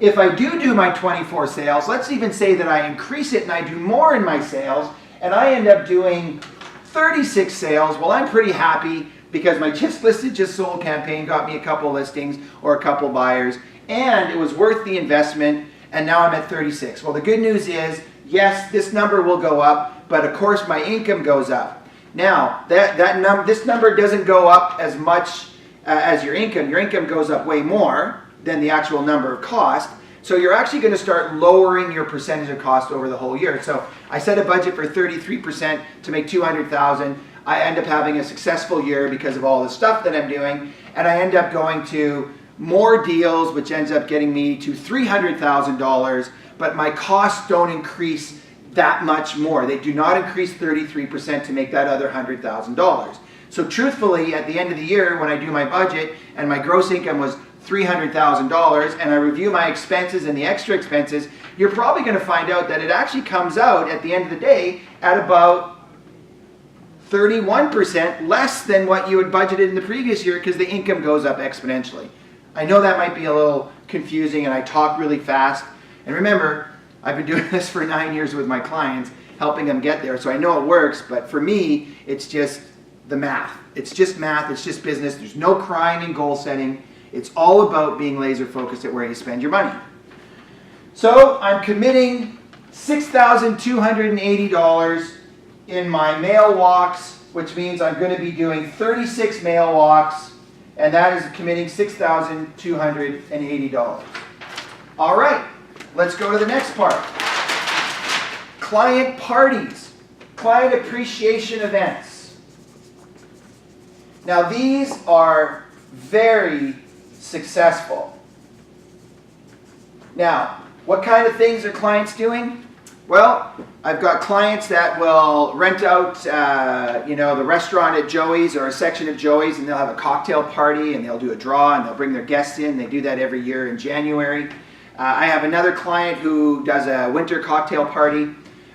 If I do my 24 sales, let's even say that I increase it and I do more in my sales, and I end up doing 36 sales, well, I'm pretty happy because my just listed, just sold campaign got me a couple listings or a couple buyers, and it was worth the investment, and now I'm at 36. Well, the good news is, yes, this number will go up, but of course my income goes up. Now, this number doesn't go up as much as your income. Your income goes up way more than the actual number of cost. So you're actually going to start lowering your percentage of cost over the whole year. So I set a budget for 33% to make $200,000. I end up having a successful year because of all the stuff that I'm doing, and I end up going to more deals, which ends up getting me to $300,000, but my costs don't increase that much more. They do not increase 33% to make that other $100,000. So truthfully, at the end of the year, when I do my budget and my gross income was $300,000 and I review my expenses and the extra expenses, you're probably going to find out that it actually comes out at the end of the day at about 31% less than what you had budgeted in the previous year because the income goes up exponentially. I know that might be a little confusing and I talk really fast. And remember, I've been doing this for 9 years with my clients, helping them get there. So I know it works, but for me, it's just the math. It's just math, it's just business. There's no crying in goal setting. It's all about being laser focused at where you spend your money. So I'm committing $6,280 in my mail walks, which means I'm going to be doing 36 mail walks, and that is committing $6,280. All right, let's go to the next part. Client parties, client appreciation events. Now these are very successful. Now, what kind of things are clients doing? Well, I've got clients that will rent out, the restaurant at Joey's or a section of Joey's, and they'll have a cocktail party, and they'll do a draw, and they'll bring their guests in. They do that every year in January. I have another client who does a winter cocktail party.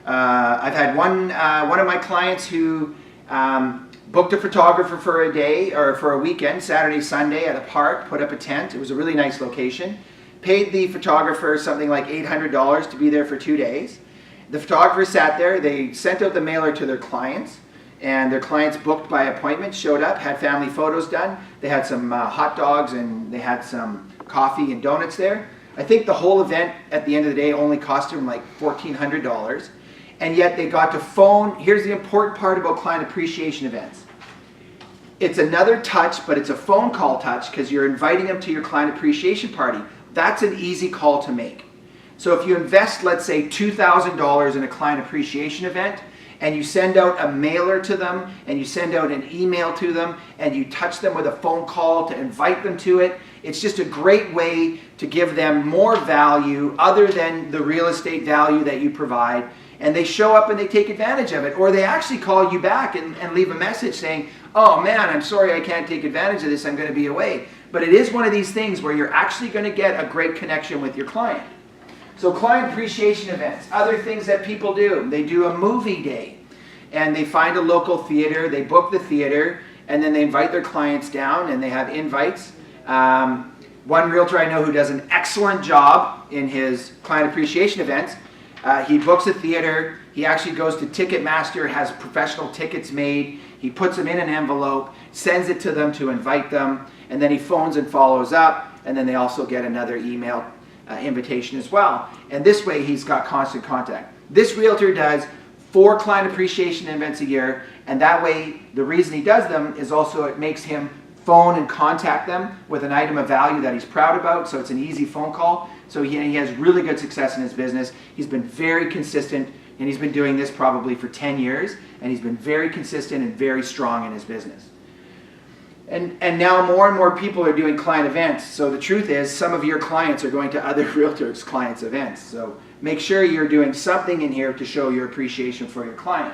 I've had one of my clients who booked a photographer for a day or for a weekend, Saturday, Sunday at a park, put up a tent. It was a really nice location. Paid the photographer something like $800 to be there for 2 days. The photographer sat there. They sent out the mailer to their clients, and their clients booked by appointment, showed up, had family photos done. They had some hot dogs and they had some coffee and donuts there. I think the whole event at the end of the day only cost them like $1,400. And yet they got to phone. Here's the important part about client appreciation events. It's another touch, but it's a phone call touch because you're inviting them to your client appreciation party. That's an easy call to make. So if you invest, let's say, $2,000 in a client appreciation event, and you send out a mailer to them, and you send out an email to them, and you touch them with a phone call to invite them to it, it's just a great way to give them more value other than the real estate value that you provide. And they show up and they take advantage of it. Or they actually call you back and leave a message saying, oh man, I'm sorry I can't take advantage of this, I'm going to be away. But it is one of these things where you're actually going to get a great connection with your client. So client appreciation events, other things that people do. They do a movie day, and they find a local theater, they book the theater, and then they invite their clients down, and they have invites. One realtor I know who does an excellent job in his client appreciation events, he books a theater, he actually goes to Ticketmaster, has professional tickets made, he puts them in an envelope, sends it to them to invite them, and then he phones and follows up, and then they also get another email invitation as well. And this way he's got constant contact. This realtor does 4 client appreciation events a year, and that way the reason he does them is also it makes him phone and contact them with an item of value that he's proud about, so it's an easy phone call. So he has really good success in his business. He's been very consistent, and he's been doing this probably for 10 years, and he's been very consistent and very strong in his business. And now more and more people are doing client events. So the truth is, some of your clients are going to other realtors' clients' events. So make sure you're doing something in here to show your appreciation for your client.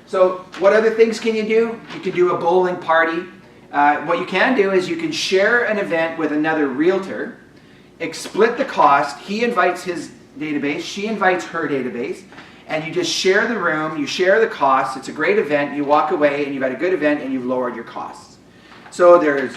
So what other things can you do? You can do a bowling party. What you can do is you can share an event with another realtor, split the cost. He invites his database, she invites her database, and you just share the room, you share the costs. It's a great event. You walk away and you've had a good event and you've lowered your costs. So there's,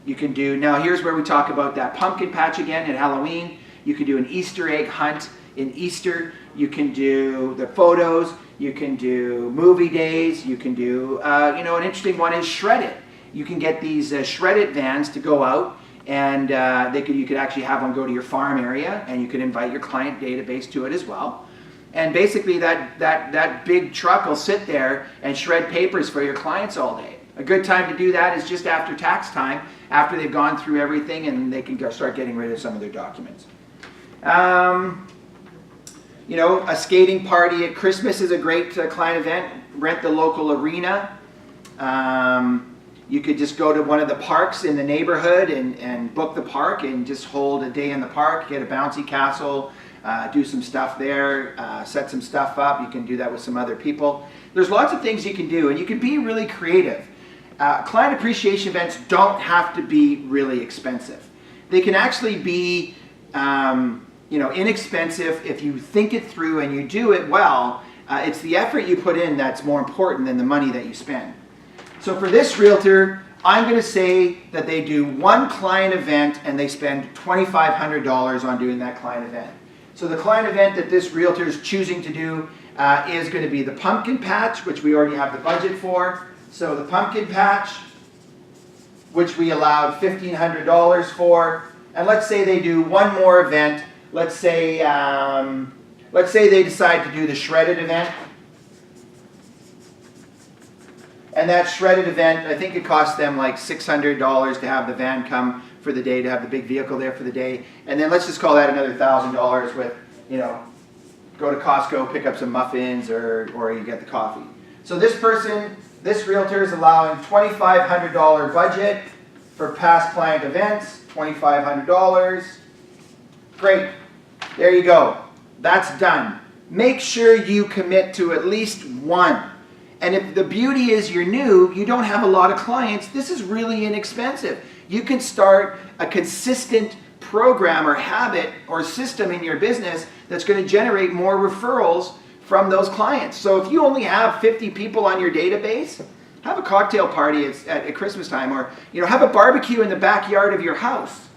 you can do, now here's where we talk about that pumpkin patch again at Halloween. You can do an Easter egg hunt in Easter. You can do the photos. You can do movie days. You can do, you know, an interesting one is Shred It. You can get these Shred It vans to go out, and you could actually have one go to your farm area, and you could invite your client database to it as well. And basically that big truck will sit there and shred papers for your clients all day. A good time to do that is just after tax time, after they've gone through everything and they can start getting rid of some of their documents. You know, a skating party at Christmas is a great client event. Rent the local arena. You could just go to one of the parks in the neighborhood and book the park and just hold a day in the park, get a bouncy castle, do some stuff there, set some stuff up. You can do that with some other people. There's lots of things you can do, and you can be really creative. Client appreciation events don't have to be really expensive. They can actually be you know, inexpensive if you think it through and you do it well. It's the effort you put in that's more important than the money that you spend. So for this realtor, I'm going to say that they do one client event and they spend $2,500 on doing that client event. So the client event that this realtor is choosing to do is going to be the pumpkin patch, which we already have the budget for. So the pumpkin patch, which we allowed $1,500 for, and let's say they do one more event. Let's say they decide to do the shredded event. And that shredded event, I think it cost them like $600 to have the van come for the day, to have the big vehicle there for the day. And then let's just call that another $1,000 with, you know, go to Costco, pick up some muffins, or you get the coffee. So this person, this realtor is allowing $2,500 budget for past client events, $2,500. Great. There you go. That's done. Make sure you commit to at least one. And if the beauty is you're new, you don't have a lot of clients, this is really inexpensive. You can start a consistent program or habit or system in your business that's going to generate more referrals from those clients. So if you only have 50 people on your database, have a cocktail party at Christmas time, or, you know, have a barbecue in the backyard of your house,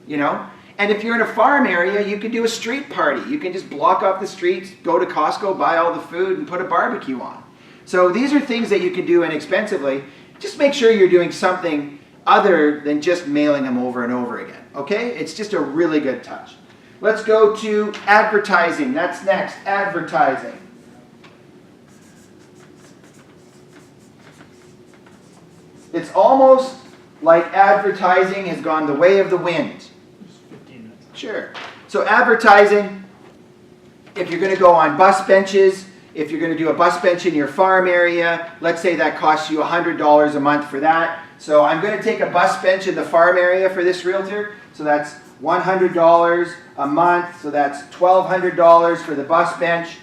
you know. And if you're in a farm area, you can do a street party. You can just block off the streets, go to Costco, buy all the food, and put a barbecue on. So these are things that you can do inexpensively. Just make sure you're doing something other than just mailing them over and over again, okay? It's just a really good touch. Let's go to advertising. That's next, advertising. It's almost like advertising has gone the way of the wind. Just 15 minutes. Sure. So advertising, if you're going to go on bus benches, if you're going to do a bus bench in your farm area, let's say that costs you $100 a month for that. So I'm going to take a bus bench in the farm area for this realtor. So that's $100 a month. So that's $1,200 for the bus bench.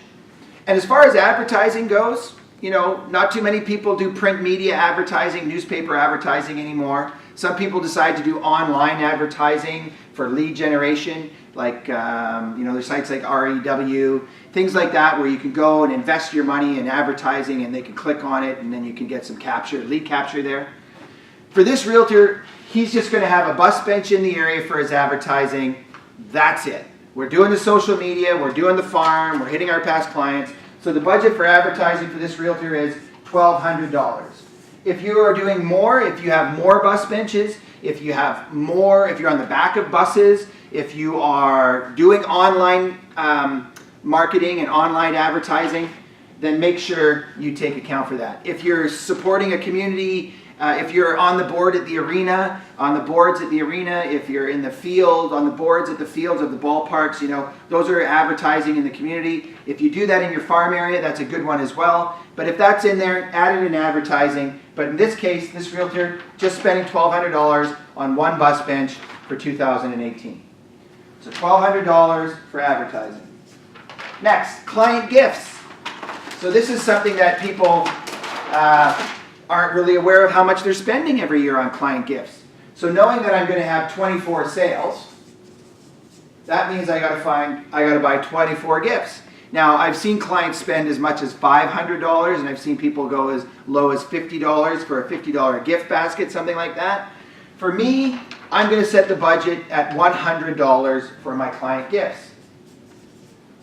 And as far as advertising goes, you know, not too many people do print media advertising, newspaper advertising anymore. Some people decide to do online advertising for lead generation, like, you know, there's sites like REW, things like that, where you can go and invest your money in advertising and they can click on it and then you can get some lead capture there. For this realtor, he's just going to have a bus bench in the area for his advertising. That's it. We're doing the social media, we're doing the farm, we're hitting our past clients. So the budget for advertising for this realtor is $1,200. If you are doing more, if you have more bus benches, if you're on the back of buses, if you are doing online marketing and online advertising, then make sure you take account for that. If you're supporting a community If you're on the board at the arena, on the boards at the arena, if you're in the field, on the boards at the fields of the ballparks, you know, those are advertising in the community. If you do that in your farm area, that's a good one as well. But if that's in there, add it in advertising. But in this case, this realtor just spending $1,200 on one bus bench for 2018. So $1,200 for advertising. Next, client gifts. So this is something that people aren't really aware of how much they're spending every year on client gifts. So knowing that I'm going to have 24 sales, that means I got to buy 24 gifts. Now, I've seen clients spend as much as $500, and I've seen people go as low as $50 for a $50 gift basket, something like that. For me, I'm going to set the budget at $100 for my client gifts.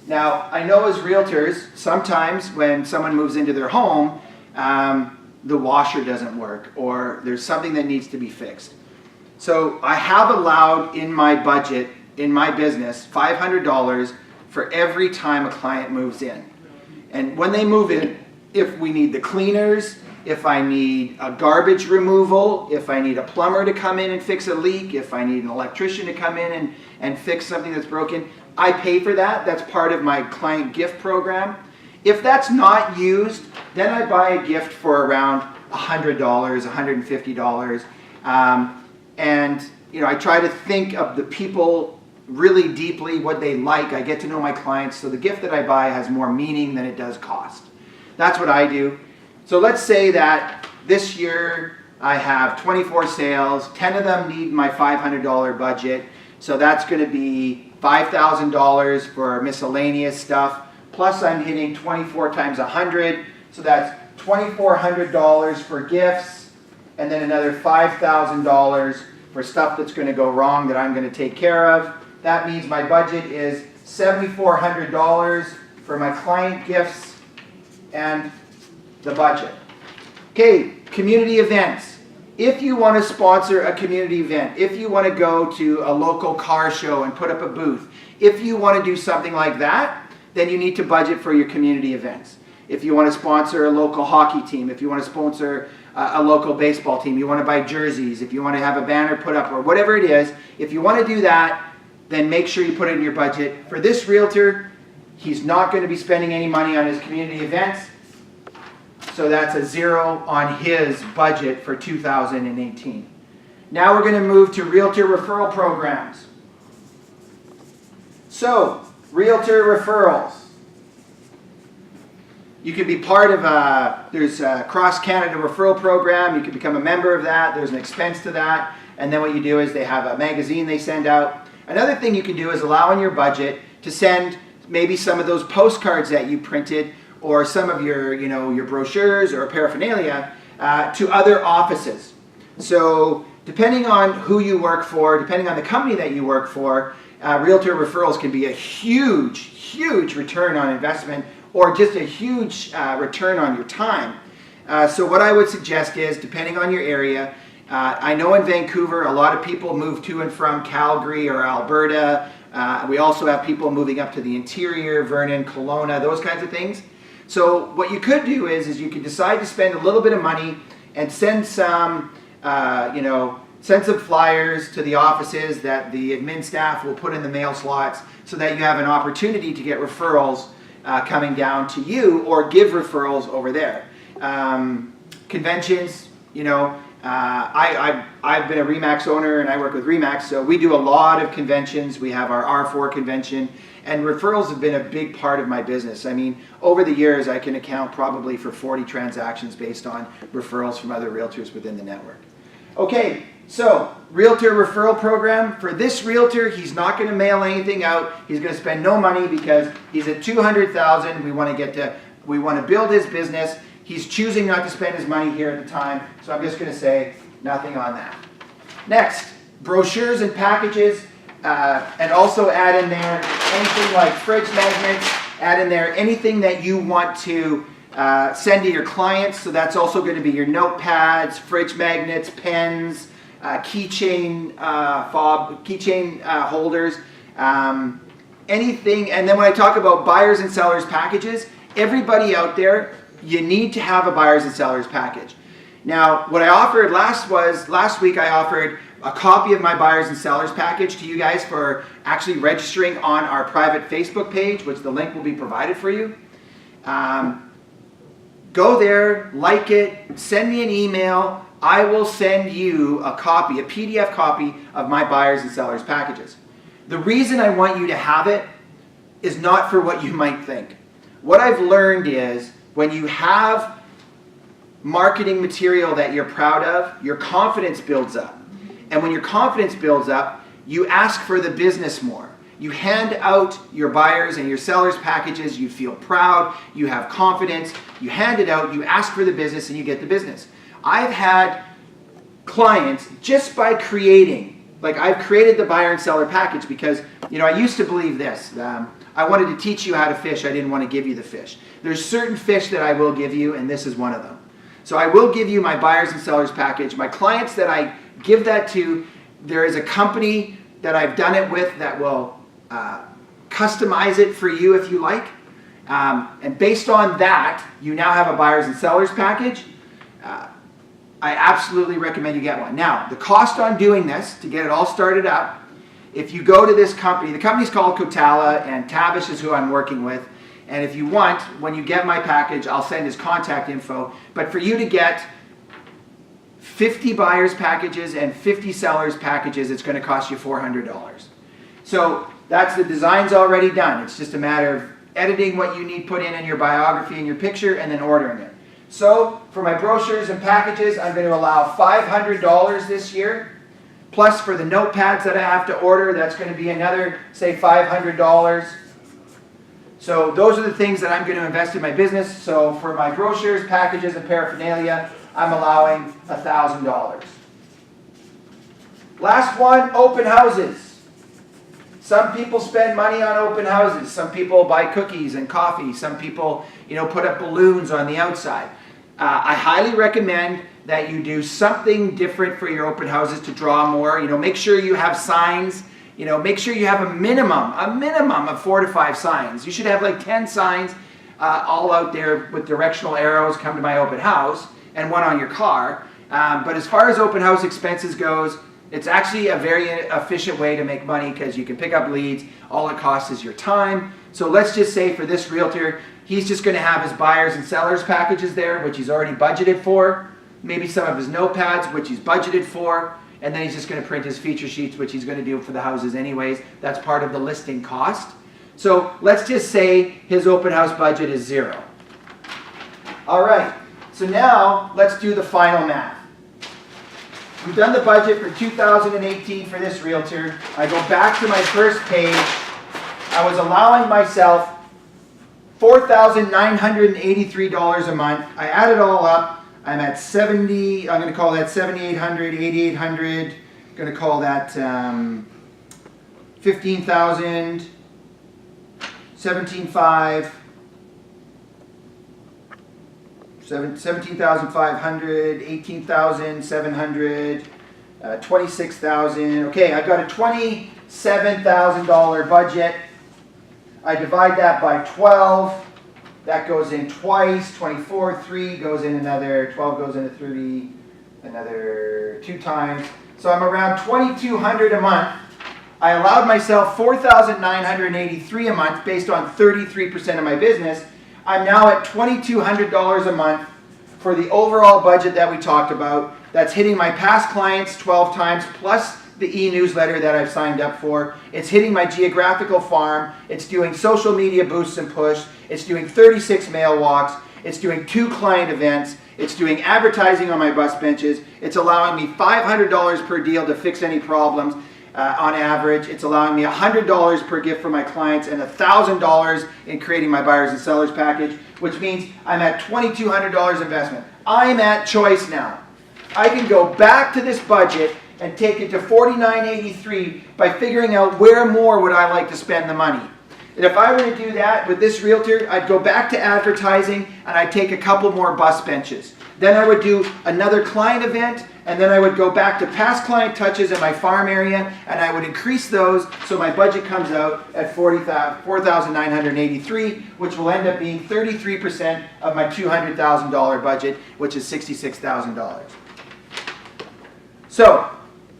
Now, I know as realtors, sometimes when someone moves into their home, the washer doesn't work, or there's something that needs to be fixed. So I have allowed in my budget, in my business, $500 for every time a client moves in. And when they move in, if we need the cleaners, if I need a garbage removal, if I need a plumber to come in and fix a leak, if I need an electrician to come in and fix something that's broken, I pay for that. That's part of my client gift program. If that's not used, then I buy a gift for around $100, $150. And you know, I try to think of the people really deeply, what they like. I get to know my clients, so the gift that I buy has more meaning than it does cost. That's what I do. So let's say that this year I have 24 sales, 10 of them need my $500 budget. So that's going to be $5,000 for miscellaneous stuff. Plus I'm hitting 24 times 100, so that's $2,400 for gifts, and then another $5,000 for stuff that's going to go wrong that I'm going to take care of. That means my budget is $7,400 for my client gifts and the budget. Okay, community events. If you want to sponsor a community event, if you want to go to a local car show and put up a booth, if you want to do something like that, then you need to budget for your community events. If you want to sponsor a local hockey team, if you want to sponsor a local baseball team, you want to buy jerseys, if you want to have a banner put up or whatever it is, if you want to do that, then make sure you put it in your budget. For this realtor, he's not going to be spending any money on his community events, so that's a 0 on his budget for 2018. Now we're going to move to realtor referral programs. So, realtor referrals. You could be part of there's a cross-Canada referral program. You could become a member of that. There's an expense to that. And then what you do is they have a magazine they send out. Another thing you can do is allow in your budget to send maybe some of those postcards that you printed or some of your, you know, your brochures or paraphernalia to other offices. So depending on who you work for, depending on the company that you work for, realtor referrals can be a huge return on investment, or just a huge return on your time. So what I would suggest is, depending on your area, I know in Vancouver a lot of people move to and from Calgary or Alberta. We also have people moving up to the interior, Vernon, Kelowna, those kinds of things. So what you could do is you could decide to spend a little bit of money and send some, send some flyers to the offices that the admin staff will put in the mail slots, so that you have an opportunity to get referrals coming down to you, or give referrals over there. Conventions, you know, I've been a RE/MAX owner and I work with RE/MAX, so we do a lot of conventions. We have our R4 convention, and referrals have been a big part of my business. I mean, over the years I can account probably for 40 transactions based on referrals from other realtors within the network. Okay, so realtor referral program. For this realtor, he's not going to mail anything out. He's going to spend no money because he's at $200,000. We want to build his business. He's choosing not to spend his money here at the time, so I'm just going to say nothing on that. Next, brochures and packages, and also add in there anything like fridge magnets. Add in there anything that you want to send to your clients. So that's also going to be your notepads, fridge magnets, pens, keychain holders, anything. And then when I talk about buyers and sellers packages, everybody out there, you need to have a buyers and sellers package. Now, what I offered last week I offered a copy of my buyers and sellers package to you guys for actually registering on our private Facebook page, which the link will be provided for you. Go there, like it, send me an email. I will send you a copy, a PDF copy of my buyers and sellers packages. The reason I want you to have it is not for what you might think. What I've learned is when you have marketing material that you're proud of, your confidence builds up. And when your confidence builds up, you ask for the business more. You hand out your buyers and your sellers packages, you feel proud, you have confidence, you hand it out, you ask for the business, and you get the business. I've had clients just by creating, like I've created the buyer and seller package because, I used to believe this. I wanted to teach you how to fish, I didn't want to give you the fish. There's certain fish that I will give you, and this is one of them. So I will give you my buyers and sellers package. My clients that I give that to, there is a company that I've done it with that will customize it for you if you like. And based on that, you now have a buyers and sellers package. I absolutely recommend you get one. Now, the cost on doing this, to get it all started up, if you go to this company, the company's called Kotala, and Tavish is who I'm working with. And if you want, when you get my package, I'll send his contact info. But for you to get 50 buyers packages and 50 sellers packages, it's going to cost you $400. So that's the design's already done. It's just a matter of editing what you need put in your biography and your picture and then ordering it. So for my brochures and packages, I'm going to allow $500 this year. Plus for the notepads that I have to order, that's going to be another, say, $500. So those are the things that I'm going to invest in my business. So for my brochures, packages, and paraphernalia, I'm allowing $1,000. Last one, open houses. Some people spend money on open houses. Some people buy cookies and coffee. Some people, put up balloons on the outside. I highly recommend that you do something different for your open houses to draw more. Make sure you have signs. Make sure you have a minimum of 4 to 5 signs. You should have like 10 signs all out there with directional arrows, come to my open house, and one on your car. But as far as open house expenses goes, it's actually a very efficient way to make money because you can pick up leads. All it costs is your time. So let's just say for this realtor, he's just going to have his buyers and sellers packages there, which he's already budgeted for. Maybe some of his notepads, which he's budgeted for. And then he's just going to print his feature sheets, which he's going to do for the houses anyways. That's part of the listing cost. So let's just say his open house budget is $0. All right, so now let's do the final math. We've done the budget for 2018 for this realtor. I go back to my first page. I was allowing myself $4,983 a month. I add it all up. I'm at 70, I'm going to call that 7,800, 8,800, going to call that 15,000, 17,500, 17,500, 18,700, 26,000. Okay, I've got a $27,000 budget. I divide that by 12. That goes in twice, 24, 3 goes in another, 12 goes into 30, another 2 times. So I'm around $2,200 a month. I allowed myself $4,983 a month based on 33% of my business. I'm now at $2,200 a month for the overall budget that we talked about. That's hitting my past clients 12 times plus the e-newsletter that I've signed up for. It's hitting my Geographical Farm. It's doing social media boosts and push. It's doing 36 mail walks. It's doing 2 client events. It's doing advertising on my bus benches. It's allowing me $500 per deal to fix any problems on average. It's allowing me $100 per gift for my clients and $1,000 in creating my buyers and sellers package, which means I'm at $2,200 investment. I'm at choice now. I can go back to this budget and take it to $4,983 by figuring out where more would I like to spend the money. And if I were to do that with this realtor, I'd go back to advertising and I'd take a couple more bus benches. Then I would do another client event and then I would go back to past client touches in my farm area, and I would increase those so my budget comes out at $4,983, which will end up being 33% of my $200,000 budget, which is $66,000. So,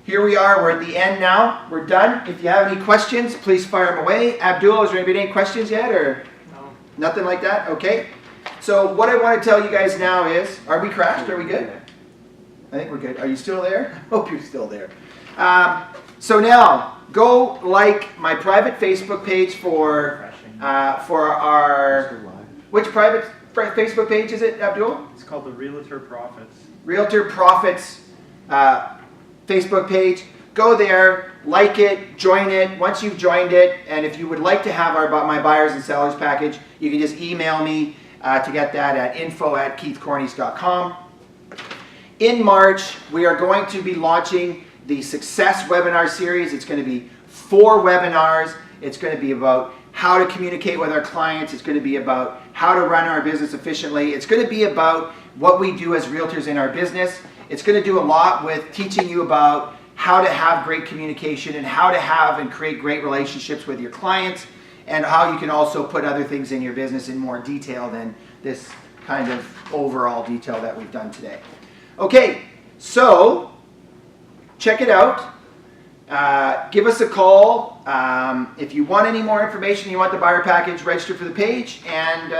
here we are, we're at the end now, we're done. If you have any questions, please fire them away. Abdul, is there any questions yet, or No. nothing like that? Okay. So what I want to tell you guys now is, are we crashed? Are we good? I think we're good. Are you still there? I hope you're still there. So now, go like my private Facebook page for our, which private Facebook page is it, Abdul? It's called the Realtor Profits. Realtor Profits Facebook page. Go there, like it, join it. Once you've joined it, and if you would like to have my buyers and sellers package, you can just email me to get that at info@keithcornies.com. In March, we are going to be launching the Success Webinar Series. It's going to be 4 webinars. It's going to be about how to communicate with our clients. It's going to be about how to run our business efficiently. It's going to be about what we do as realtors in our business. It's going to do a lot with teaching you about how to have great communication and how to have and create great relationships with your clients, and how you can also put other things in your business in more detail than this kind of overall detail that we've done today. Okay, so check it out. Give us a call. If you want any more information, you want the buyer package, register for the page, and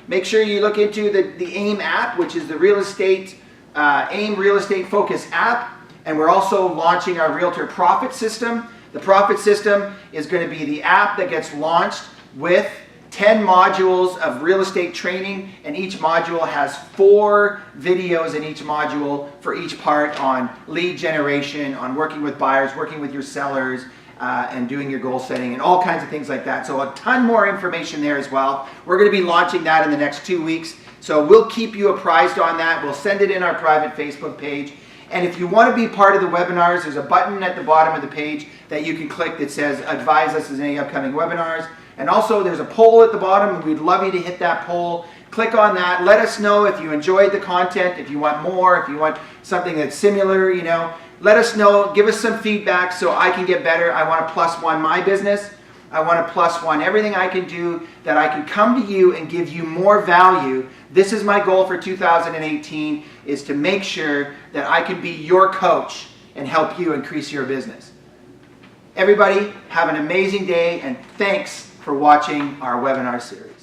make sure you look into the AIM app, which is the AIM Real Estate Focus app. And we're also launching our Realtor Profit System. The Profit System is going to be the app that gets launched with 10 modules of real estate training, and each module has 4 videos in each module for each part on lead generation, on working with buyers, working with your sellers, and doing your goal setting, and all kinds of things like that. So a ton more information there as well. We're going to be launching that in the next 2 weeks. So we'll keep you apprised on that. We'll send it in our private Facebook page. And if you want to be part of the webinars, there's a button at the bottom of the page that you can click that says advise us as any upcoming webinars. And also there's a poll at the bottom. We'd love you to hit that poll. Click on that. Let us know if you enjoyed the content, if you want more, if you want something that's similar, you know. Let us know. Give us some feedback so I can get better. I want to +1 my business. I want to +1 everything I can do, that I can come to you and give you more value. This is my goal for 2018, is to make sure that I can be your coach and help you increase your business. Everybody, have an amazing day, and thanks for watching our webinar series.